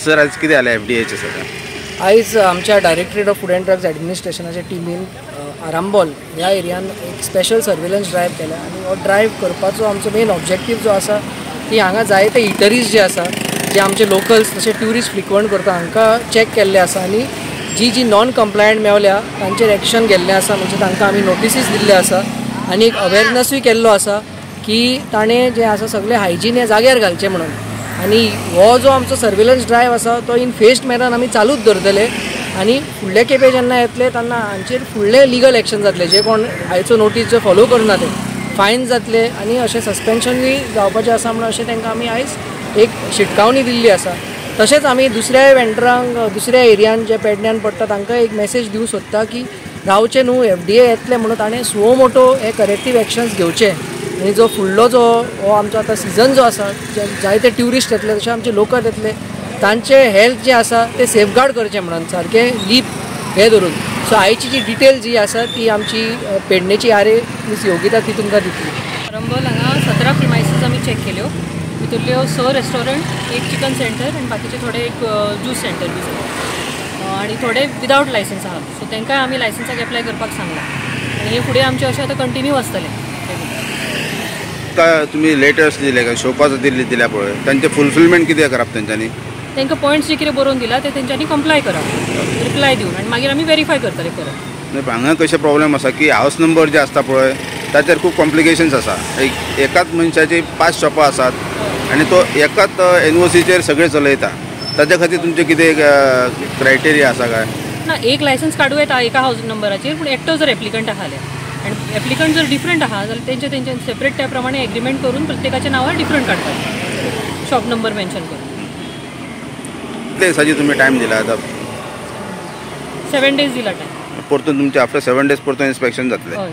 Sir आज कितें जालें FDAचे सगळें? आयज आमच्या directorate of food and drugs एडमिनिस्ट्रेशनाच्या टीमीन आरांबोल ह्या एरियान एक स्पेशल सर्वेलन्स ड्रायव्ह केला आनी हो ड्रायव्ह करपाचो आमचो मेन ऑब्जेक्टीव जो आसा की हांगा जायते इटरीज जे आसा जे आमचे लोकल्स तशें ट्युरिस्ट फ्रिक्वंट करता हांकां चॅक केल्ले आसा आनी जी नॉन कंप्लायंट मेवल्या तांचेर एक्शन घेल्लें आसा म्हणजे तांकां आमी नोटिसीस दिल्ले आसा आनी एक अवेरनसूय केल्लो आसा की ताणें जें आसा सगळें हायजीन हे जाग्यार घालचें म्हणून आनी हो जो आमचो सर्वेलन्स ड्रायव्ह आसा तो इन फेस्ड मॅनर आमी चालूच दवरतले आनी फुडले खेपे जेन्ना येतले तेन्ना हांचेर फुडले लिगल एक्शन जातले जे कोण आयचो नोटीस जो फॉलो करना ते फायन जातले आनी अशें सस्पेन्शनूय जावपाचें आसा म्हणून अशें तांकां आमी आयज एक शिटकावणी दिल्ली आसा. तशेंच आमी दुसऱ्या वेंडरांक दुसऱ्या एरियान जे पेडण्यान पडटा तांकां एक मेसेज दिवंक सोदता की रावचे न्हू FDA येतले म्हणून ताणें सुओ मोटो हे करेक्टीव एक्शन्स घेवचे आनी जो फुडलो जो हो आमचो आतां सिजन जो आसा जायते ट्युरिस्ट येतले तशें आमचे लोकल येतले तांचे हेल्थ जे आसा ते सेफगार्ड करचें म्हणून सारकें लीप हे धरून. सो आयची जी डिटेल जी आसा ती आमची पेडणेची आरे मिस योगिता ती तुमकां दितली. आरंबोल हांगा 17 प्रिमायसीस आमी चॅक केल्यो. भितरल्यो 6 रेस्टॉरंट, एक चिकन सेंटर आनी बाकीचे थोडे एक ज्यूस सेंटर बी आनी थोडे विदावट लायसन्स आहा. सो तांकां आमी लायसन्साक एप्लाय करपाक सांगलां आनी हे फुडें आमचें अशें आतां कंटिन्यू आसतलें. तुम्ही लेटेस्ट दिले का शोपास दिल्या पळय तांचे फुलफिलमेंट कितें करप तेंच्यांनी? तांकां पॉयंट्स जे कितें बरोवन दिला ते तेंच्यांनी कंप्लाय करप रिप्लाय दिवन आनी मागीर आमी व्हेरीफाय करतले परत. हांगा कशें प्रॉब्लेम आसा की हावस नंबर जे आसता पळय ताचेर खूब कॉम्प्लिकेशन्स आसा. एकाच मनशाची 5 शॉपां आसात आनी तो एकाच NOCचेर सगळें चलयता. ताच्या खातीर तुमचे कितें क्रायटेरिया आसा काय? ना, एक लायसन्स काडूं येता एका हावस नंबराचेर पूण एकटो जर एप्लिकंट आहाले आनी एप्लिकंट जर डिफरंट आहा जाल्यार तेंचे सेपरेट त्या प्रमाणे एग्रीमेंट करून प्रत्येकाच्या नांवार डिफरंट काडपाचें शॉप नंबर मेन्शन करून. कितले दिसांची तुमी टायम दिला आतां? 7 days दिला टायम. परतून तुमचे आफ्टर 7 days परतून इन्स्पेक्शन जातलें? हय.